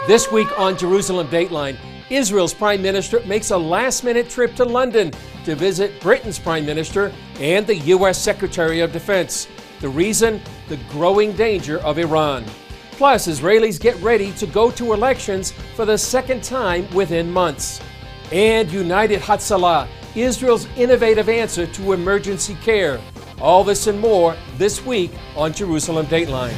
This week on Jerusalem Dateline, Israel's Prime Minister makes a last-minute trip to London to visit Britain's Prime Minister and the U.S. Secretary of Defense. The reason? The growing danger of Iran. Plus, Israelis get ready to go to elections for the second time within months. And United Hatzalah, Israel's innovative answer to emergency care. All this and more this week on Jerusalem Dateline.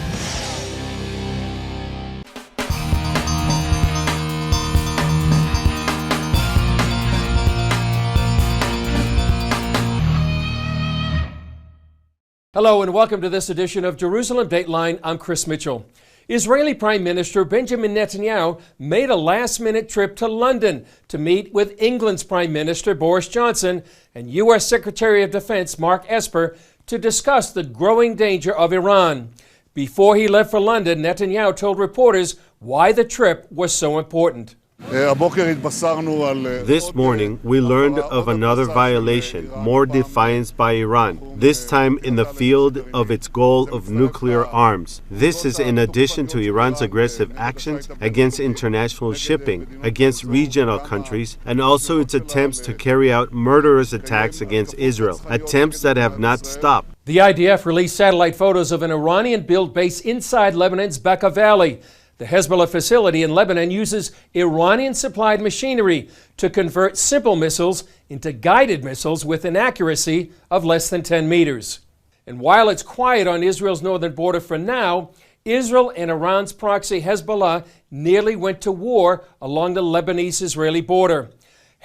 Hello and welcome to this edition of Jerusalem Dateline. I'm Chris Mitchell. Israeli Prime Minister Benjamin Netanyahu made a last-minute trip to London to meet with England's Prime Minister Boris Johnson and U.S. Secretary of Defense Mark Esper to discuss the growing danger of Iran. Before he left for London, Netanyahu told reporters why the trip was so important. This morning, we learned of another violation, more defiance by Iran, this time in the field of its goal of nuclear arms. This is in addition to Iran's aggressive actions against international shipping, against regional countries, and also its attempts to carry out murderous attacks against Israel, attempts that have not stopped. The IDF released satellite photos of an Iranian-built base inside Lebanon's Bekaa Valley. The Hezbollah facility in Lebanon uses Iranian-supplied machinery to convert simple missiles into guided missiles with an accuracy of less than 10 meters. And while it's quiet on Israel's northern border for now, Israel and Iran's proxy Hezbollah nearly went to war along the Lebanese-Israeli border.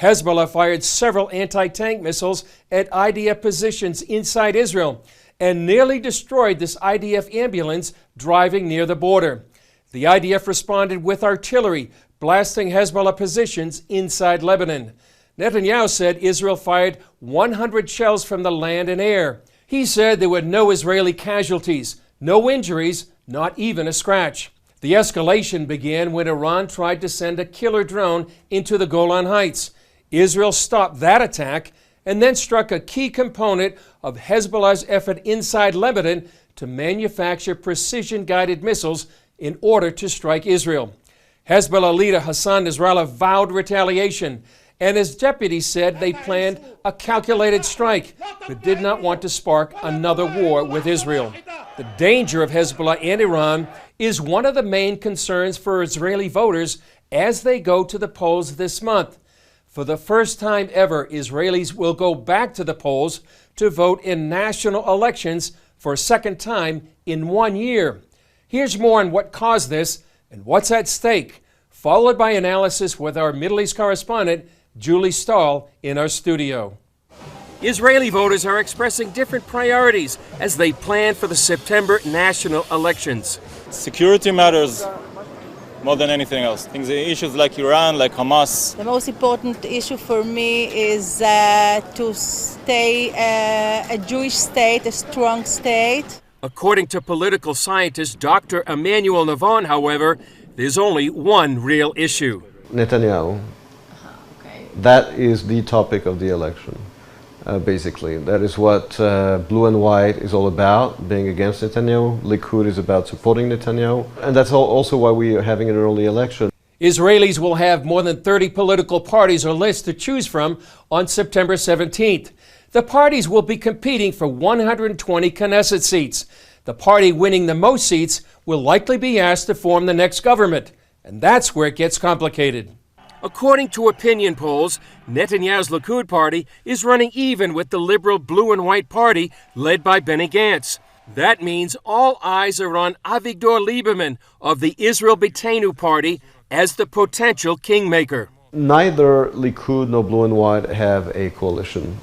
Hezbollah fired several anti-tank missiles at IDF positions inside Israel and nearly destroyed this IDF ambulance driving near the border. The IDF responded with artillery, blasting Hezbollah positions inside Lebanon. Netanyahu said Israel fired 100 shells from the land and air. He said there were no Israeli casualties, no injuries, not even a scratch. The escalation began when Iran tried to send a killer drone into the Golan Heights. Israel stopped that attack and then struck a key component of Hezbollah's effort inside Lebanon to manufacture precision-guided missiles in order to strike Israel. Hezbollah leader Hassan Nasrallah vowed retaliation, and his deputies said they planned a calculated strike, but did not want to spark another war with Israel. The danger of Hezbollah and Iran is one of the main concerns for Israeli voters as they go to the polls this month. For the first time ever, Israelis will go back to the polls to vote in national elections for a second time in 1 year. Here's more on what caused this and what's at stake, followed by analysis with our Middle East correspondent, Julie Stahl, in our studio. Israeli voters are expressing different priorities as they plan for the September national elections. Security matters more than anything else. Issues like Iran, like Hamas. The most important issue for me is to stay a Jewish state, a strong state. According to political scientist Dr. Emmanuel Navon, however, there's only one real issue. Netanyahu. That is the topic of the election, basically. That is what blue and white is all about, being against Netanyahu. Likud is about supporting Netanyahu. And that's also why we are having an early election. Israelis will have more than 30 political parties or lists to choose from on September 17th. The parties will be competing for 120 Knesset seats. The party winning the most seats will likely be asked to form the next government, and that's where it gets complicated. According to opinion polls, Netanyahu's Likud party is running even with the liberal blue and white party led by Benny Gantz. That means all eyes are on Avigdor Lieberman of the Israel Beitenu party as the potential kingmaker. Neither Likud nor blue and white have a coalition.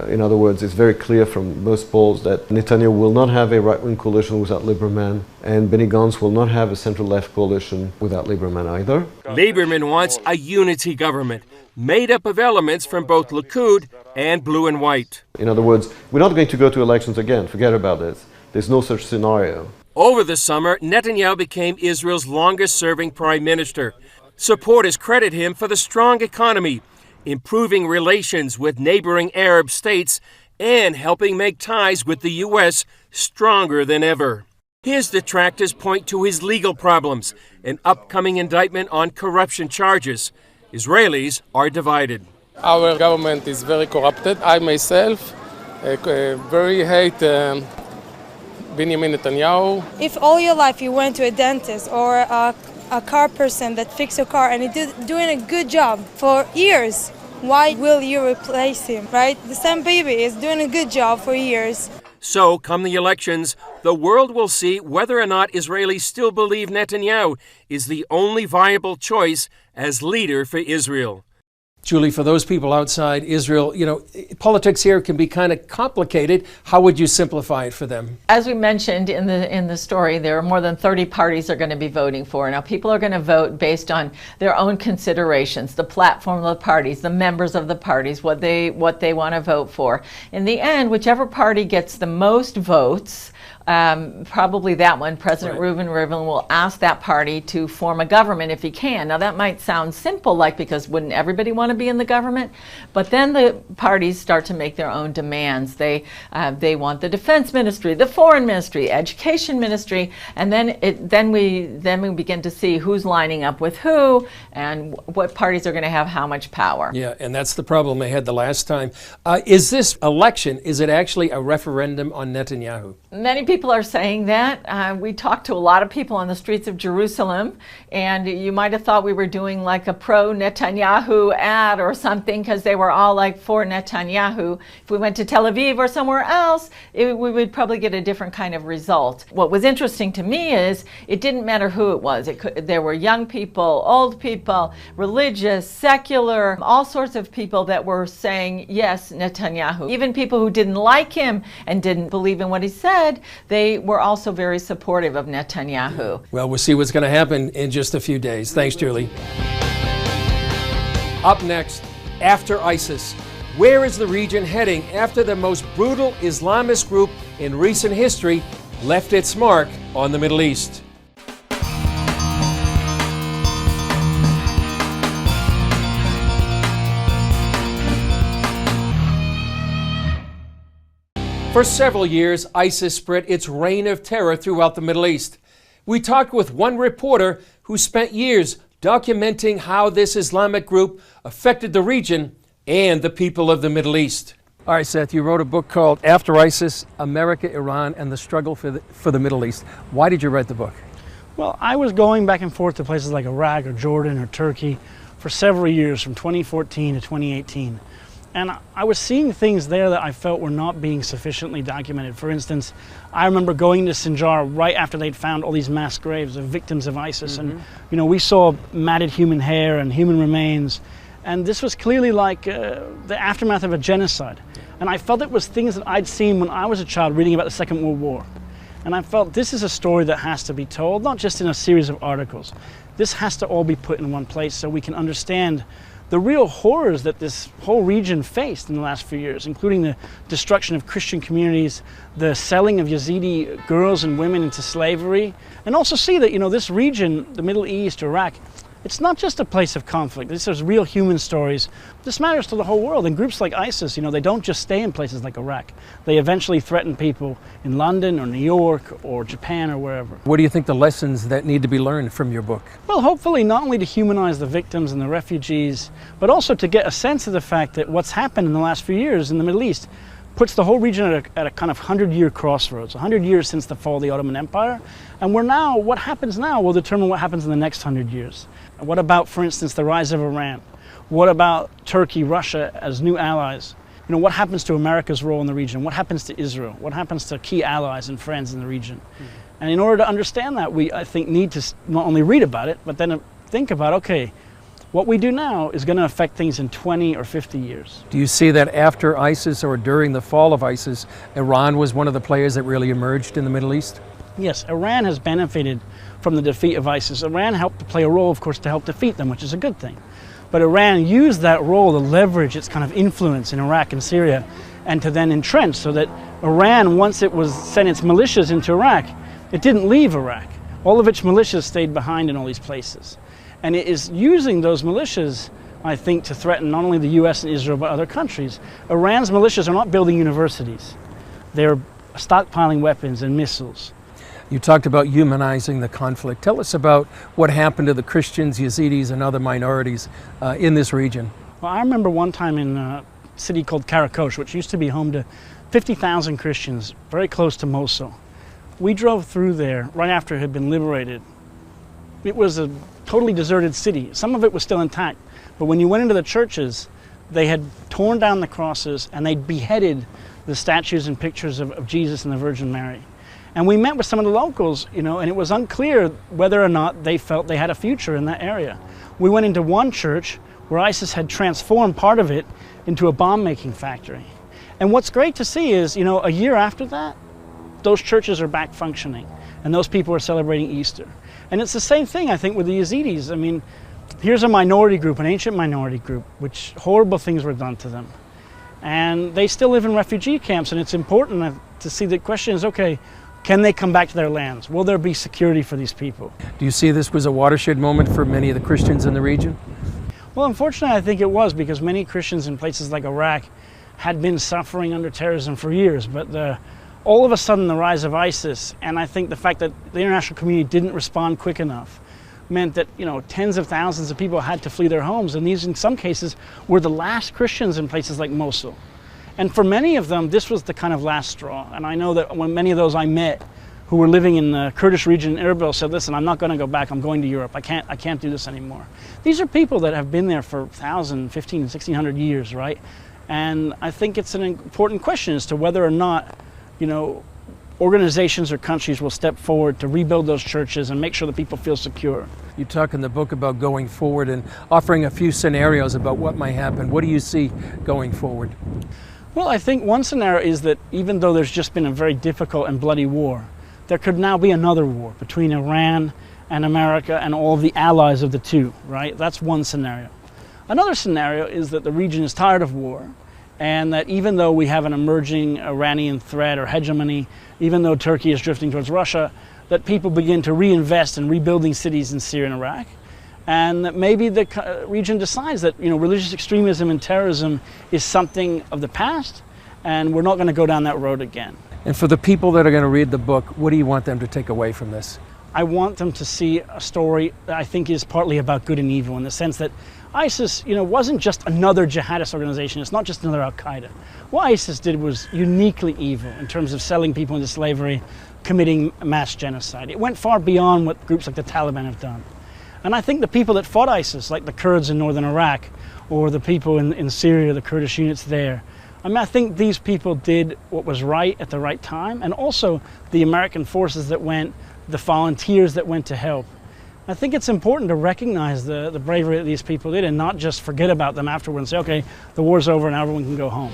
In other words, it's very clear from most polls that Netanyahu will not have a right-wing coalition without Lieberman, and Benny Gantz will not have a center-left coalition without Lieberman either. Lieberman wants a unity government made up of elements from both Likud and blue and white. In other words, we're not going to go to elections again. Forget about this. There's no such scenario. Over the summer, Netanyahu became Israel's longest-serving prime minister. Supporters credit him for the strong economy, improving relations with neighboring Arab states, and helping make ties with the U.S. stronger than ever. His detractors point to his legal problems, an upcoming indictment on corruption charges. Israelis are divided. Our government is very corrupted. I myself very hate Benjamin Netanyahu. If all your life you went to a dentist or a car person that fixed your car and he's doing a good job for years, why will you replace him, right? The same baby is doing a good job for years. So, come the elections, the world will see whether or not Israelis still believe Netanyahu is the only viable choice as leader for Israel. Julie, for those people outside Israel, politics here can be kind of complicated. How would you simplify it for them? As we mentioned in the story, there are more than 30 parties are going to be voting for. Now, people are going to vote based on their own considerations, the platform of the parties, the members of the parties, what they want to vote for. In the end, whichever party gets the most votes, probably that one, President Reuven Rivlin will ask that party to form a government if he can. Now that might sound simple, because wouldn't everybody want to be in the government? But then the parties start to make their own demands. They want the defense ministry, the foreign ministry, education ministry, and then we begin to see who's lining up with who and what parties are going to have how much power. Yeah, and that's the problem they had the last time. Is this election, is it actually a referendum on Netanyahu? Many people are saying that. We talked to a lot of people on the streets of Jerusalem, and you might have thought we were doing like a pro-Netanyahu ad or something because they were all like for Netanyahu. If we went to Tel Aviv or somewhere else, we would probably get a different kind of result. What was interesting to me is it didn't matter who it was. There were young people, old people, religious, secular, all sorts of people that were saying yes, Netanyahu. Even people who didn't like him and didn't believe in what he said, they were also very supportive of Netanyahu. Well, we'll see what's going to happen in just a few days. Thanks, Julie. Up next, after ISIS, where is the region heading after the most brutal Islamist group in recent history left its mark on the Middle East? For several years, ISIS spread its reign of terror throughout the Middle East. We talked with one reporter who spent years documenting how this Islamic group affected the region and the people of the Middle East. All right, Seth, you wrote a book called After ISIS, America, Iran, and the Struggle for the Middle East. Why did you write the book? Well, I was going back and forth to places like Iraq or Jordan or Turkey for several years, from 2014 to 2018. And I was seeing things there that I felt were not being sufficiently documented. For instance, I remember going to Sinjar right after they'd found all these mass graves of victims of ISIS. And, we saw matted human hair and human remains. And this was clearly like the aftermath of a genocide. And I felt it was things that I'd seen when I was a child reading about the Second World War. And I felt this is a story that has to be told, not just in a series of articles. This has to all be put in one place so we can understand the real horrors that this whole region faced in the last few years, including the destruction of Christian communities, the selling of Yazidi girls and women into slavery, and also see that, this region, the Middle East, Iraq, it's not just a place of conflict. This is real human stories. This matters to the whole world. And groups like ISIS, they don't just stay in places like Iraq. They eventually threaten people in London or New York or Japan or wherever. What do you think the lessons that need to be learned from your book? Well, hopefully not only to humanize the victims and the refugees, but also to get a sense of the fact that what's happened in the last few years in the Middle East puts the whole region at a kind of 100-year crossroads, 100 years since the fall of the Ottoman Empire. And what happens now will determine what happens in the next 100 years. What about, for instance, the rise of Iran? What about Turkey, Russia as new allies? What happens to America's role in the region? What happens to Israel? What happens to key allies and friends in the region? And in order to understand that, we, I think, need to not only read about it, but then think about, okay, what we do now is going to affect things in 20 or 50 years. Do you see that after ISIS or during the fall of ISIS, Iran was one of the players that really emerged in the Middle East? Yes, Iran has benefited from the defeat of ISIS. Iran helped to play a role, of course, to help defeat them, which is a good thing. But Iran used that role to leverage its kind of influence in Iraq and Syria and to then entrench, so that Iran, once it was sent its militias into Iraq, it didn't leave Iraq. All of its militias stayed behind in all these places. And it is using those militias, I think, to threaten not only the US and Israel, but other countries. Iran's militias are not building universities. They're stockpiling weapons and missiles. You talked about humanizing the conflict. Tell us about what happened to the Christians, Yazidis, and other minorities in this region. Well, I remember one time in a city called Karakosh, which used to be home to 50,000 Christians, very close to Mosul. We drove through there right after it had been liberated. It was a totally deserted city. Some of it was still intact, but when you went into the churches, they had torn down the crosses and they'd beheaded the statues and pictures of Jesus and the Virgin Mary. And we met with some of the locals, and it was unclear whether or not they felt they had a future in that area. We went into one church where ISIS had transformed part of it into a bomb-making factory. And what's great to see is, a year after that, those churches are back functioning, and those people are celebrating Easter. And it's the same thing, I think, with the Yazidis. I mean, here's a minority group, an ancient minority group, which horrible things were done to them. And they still live in refugee camps, and it's important to see the question is, okay, can they come back to their lands? Will there be security for these people? Do you see this was a watershed moment for many of the Christians in the region? Well, unfortunately, I think it was, because many Christians in places like Iraq had been suffering under terrorism for years. But all of a sudden, the rise of ISIS, and I think the fact that the international community didn't respond quick enough, meant that tens of thousands of people had to flee their homes, and these in some cases were the last Christians in places like Mosul. And for many of them, this was the kind of last straw. And I know that when many of those I met who were living in the Kurdish region in Erbil said, listen, I'm not going to go back, I'm going to Europe, I can't do this anymore. These are people that have been there for 1,000, 1,500, 1,600 years, right? And I think it's an important question as to whether or not organizations or countries will step forward to rebuild those churches and make sure that people feel secure. You talk in the book about going forward and offering a few scenarios about what might happen. What do you see going forward? Well, I think one scenario is that even though there's just been a very difficult and bloody war, there could now be another war between Iran and America and all of the allies of the two, right? That's one scenario. Another scenario is that the region is tired of war, and that even though we have an emerging Iranian threat or hegemony, even though Turkey is drifting towards Russia, that people begin to reinvest in rebuilding cities in Syria and Iraq, and that maybe the region decides that religious extremism and terrorism is something of the past, and we're not going to go down that road again. And for the people that are going to read the book, what do you want them to take away from this? I want them to see a story that I think is partly about good and evil, in the sense that ISIS, wasn't just another jihadist organization. It's not just another Al-Qaeda. What ISIS did was uniquely evil in terms of selling people into slavery, committing mass genocide. It went far beyond what groups like the Taliban have done. And I think the people that fought ISIS, like the Kurds in northern Iraq, or the people in Syria, the Kurdish units there, I think these people did what was right at the right time, and also the American forces that went, the volunteers that went to help. I think it's important to recognize the bravery that these people did and not just forget about them afterward and say, okay, the war's over and everyone can go home.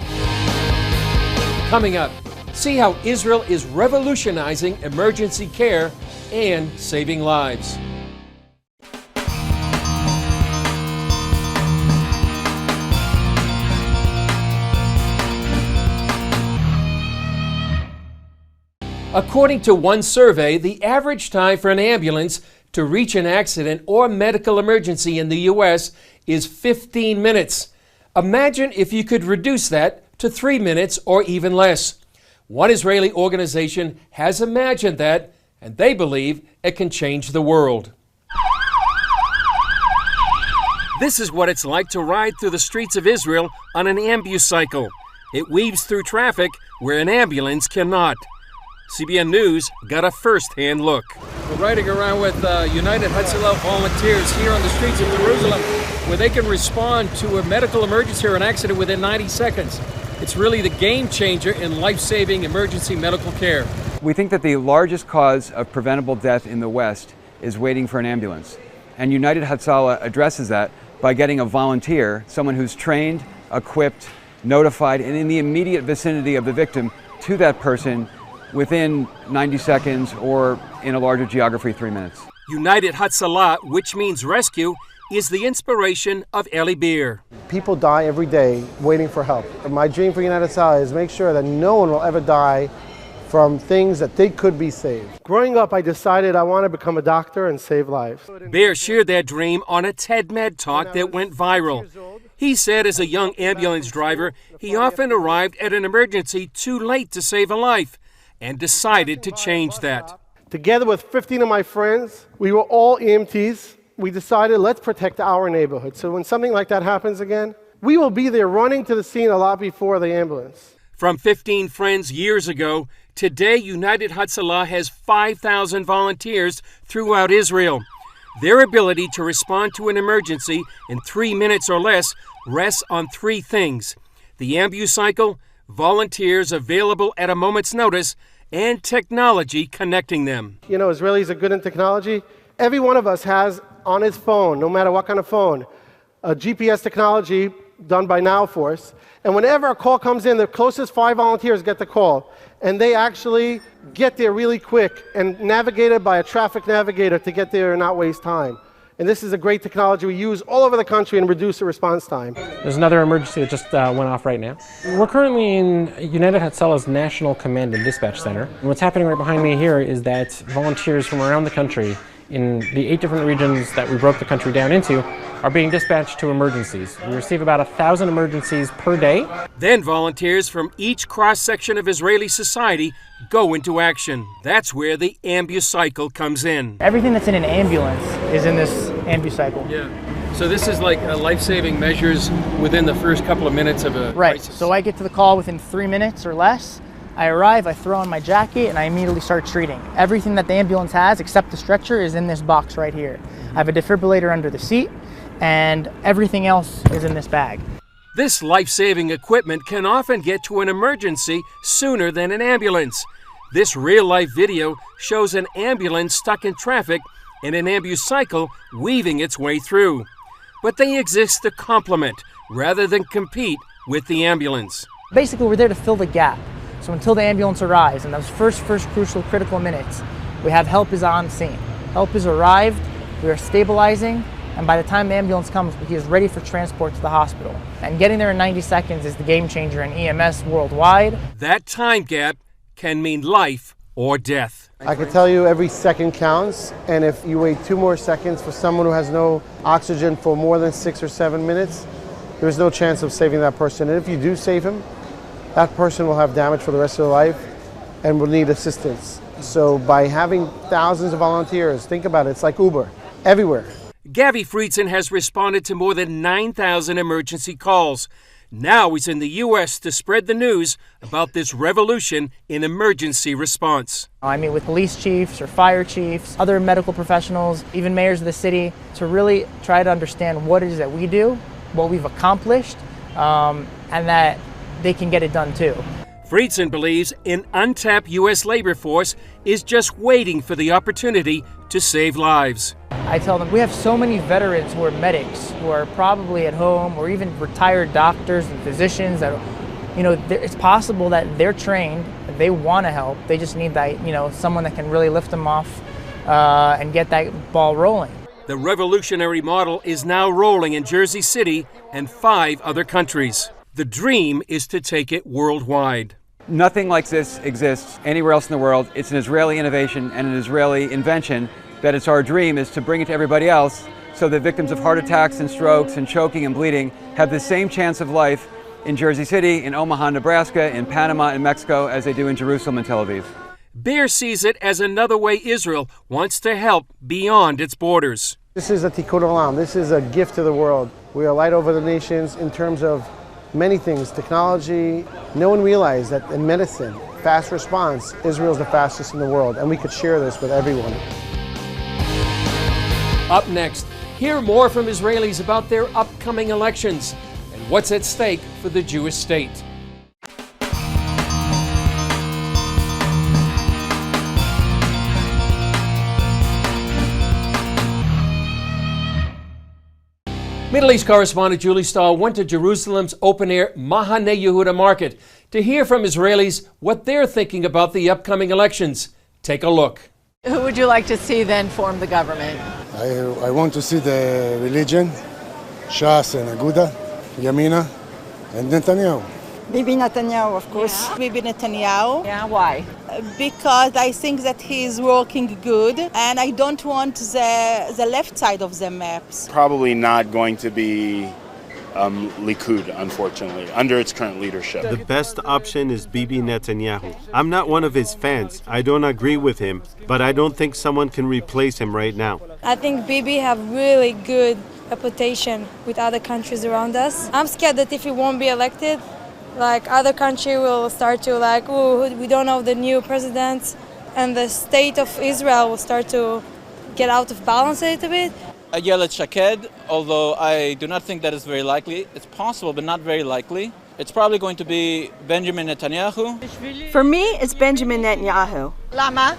Coming up, see how Israel is revolutionizing emergency care and saving lives. According to one survey, the average time for an ambulance to reach an accident or medical emergency in the U.S. is 15 minutes. Imagine if you could reduce that to 3 minutes or even less. One Israeli organization has imagined that, and they believe it can change the world. This is what it's like to ride through the streets of Israel on an ambucycle. It weaves through traffic where an ambulance cannot. CBN News got a first-hand look. We're riding around with United Hatzalah volunteers here on the streets of Jerusalem, where they can respond to a medical emergency or an accident within 90 seconds. It's really the game changer in life-saving emergency medical care. We think that the largest cause of preventable death in the West is waiting for an ambulance. And United Hatzalah addresses that by getting a volunteer, someone who's trained, equipped, notified, and in the immediate vicinity of the victim to that person within 90 seconds, or in a larger geography, 3 minutes. United Hatzalah, which means rescue, is the inspiration of Eli Beer. People die every day waiting for help. And my dream for United Hatzalah is make sure that no one will ever die from things that they could be saved. Growing up, I decided I want to become a doctor and save lives. Beer shared that dream on a TED-Med talk that went viral. He said as a young ambulance driver, he often arrived at an emergency too late to save a life, and decided to change that. Together with 15 of my friends, we were all EMTs. We decided, let's protect our neighborhood. So when something like that happens again, we will be there running to the scene a lot before the ambulance. From 15 friends years ago, today United Hatzalah has 5,000 volunteers throughout Israel. Their ability to respond to an emergency in 3 minutes or less rests on three things: the ambucycle, volunteers available at a moment's notice, and technology connecting them. You know, Israelis are good in technology. Every one of us has on his phone, no matter what kind of phone, a GPS technology done by NowForce. And whenever a call comes in, the closest 5 volunteers get the call. And they actually get there really quick and navigated by a traffic navigator to get there and not waste time. And this is a great technology we use all over the country and reduce the response time. There's another emergency that just went off right now. We're currently in United Hatzalah's National Command and Dispatch Center. And what's happening right behind me here is that volunteers from around the country in the 8 different regions that we broke the country down into are being dispatched to emergencies. We receive about 1,000 emergencies per day. Then volunteers from each cross-section of Israeli society go into action. That's where the ambucycle comes in. Everything that's in an ambulance is in this ambucycle. Yeah. So this is like life-saving measures within the first couple of minutes of a crisis. So I get to the call within 3 minutes or less. I arrive, I throw on my jacket, and I immediately start treating. Everything that the ambulance has, except the stretcher, is in this box right here. I have a defibrillator under the seat, and everything else is in this bag. This life-saving equipment can often get to an emergency sooner than an ambulance. This real-life video shows an ambulance stuck in traffic and an ambucycle weaving its way through. But they exist to complement rather than compete with the ambulance. Basically, we're there to fill the gap. So until the ambulance arrives, in those first crucial, critical minutes, we have help is on scene. Help has arrived, we are stabilizing, and by the time the ambulance comes, he is ready for transport to the hospital. And getting there in 90 seconds is the game changer in EMS worldwide. That time gap can mean life or death. I can tell you every second counts, and if you wait 2 more seconds for someone who has no oxygen for more than 6 or 7 minutes, there's no chance of saving that person. And if you do save him, that person will have damage for the rest of their life and will need assistance. So by having thousands of volunteers, think about it, it's like Uber, everywhere. Gavi Friedson has responded to more than 9,000 emergency calls. Now he's in the U.S. to spread the news about this revolution in emergency response. I meet with police chiefs or fire chiefs, other medical professionals, even mayors of the city, to really try to understand what it is that we do, what we've accomplished, and that they can get it done too. Friedson believes an untapped U.S. labor force is just waiting for the opportunity to save lives. I tell them we have so many veterans who are medics, who are probably at home, or even retired doctors and physicians that, it's possible that they're trained, they want to help, they just need that, someone that can really lift them off and get that ball rolling. The revolutionary model is now rolling in Jersey City and 5 other countries. The dream is to take it worldwide. Nothing like this exists anywhere else in the world. It's an Israeli innovation and an Israeli invention that it's our dream is to bring it to everybody else so that victims of heart attacks and strokes and choking and bleeding have the same chance of life in Jersey City, in Omaha, Nebraska, in Panama and Mexico as they do in Jerusalem and Tel Aviv. Bear sees it as another way Israel wants to help beyond its borders. This is a tikkun olam. This is a gift to the world. We are light over the nations in terms of many things, technology. No one realized that in medicine, fast response, Israel's the fastest in the world, and we could share this with everyone. Up next, hear more from Israelis about their upcoming elections and what's at stake for the Jewish state. Middle East correspondent Julie Stahl went to Jerusalem's open-air Mahane Yehuda market to hear from Israelis what they're thinking about the upcoming elections. Take a look. Who would you like to see then form the government? I want to see the religion, Shas and Aguda, Yamina, and Netanyahu. Bibi Netanyahu, of course. Yeah. Bibi Netanyahu. Yeah, why? Because I think that he is working good, and I don't want the left side of the maps. Probably not going to be Likud, unfortunately, under its current leadership. The best option is Bibi Netanyahu. I'm not one of his fans. I don't agree with him, but I don't think someone can replace him right now. I think Bibi have really good reputation with other countries around us. I'm scared that if he won't be elected, like other country will start to like, oh, we don't know the new president, and the state of Israel will start to get out of balance a little bit. Ayelet Shaked, although I do not think that is very likely. It's possible, but not very likely. It's probably going to be Benjamin Netanyahu. For me, it's Benjamin Netanyahu. Lama.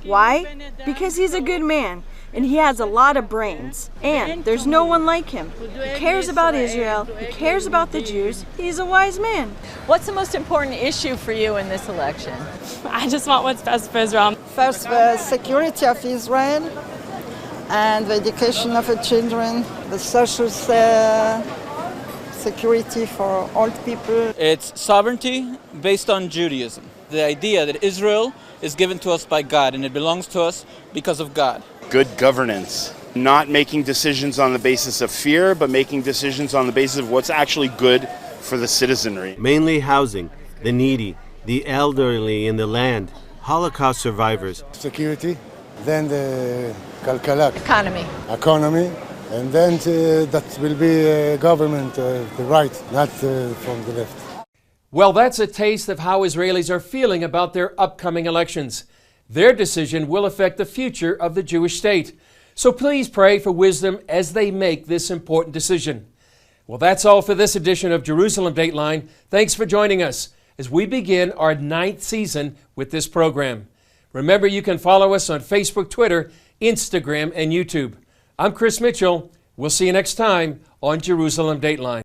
Why? Because he's a good man, and he has a lot of brains. And there's no one like him. He cares about Israel, he cares about the Jews, he's a wise man. What's the most important issue for you in this election? I just want what's best for Israel. First, the security of Israel, and the education of the children, the social security for old people. It's sovereignty based on Judaism. The idea that Israel is given to us by God and it belongs to us because of God. Good governance. Not making decisions on the basis of fear, but making decisions on the basis of what's actually good for the citizenry. Mainly housing, the needy, the elderly in the land, Holocaust survivors. Security, then the economy, and then that will be government, the right, not from the left. Well, that's a taste of how Israelis are feeling about their upcoming elections. Their decision will affect the future of the Jewish state. So please pray for wisdom as they make this important decision. Well, that's all for this edition of Jerusalem Dateline. Thanks for joining us as we begin our 9th season with this program. Remember, you can follow us on Facebook, Twitter, Instagram, and YouTube. I'm Chris Mitchell. We'll see you next time on Jerusalem Dateline.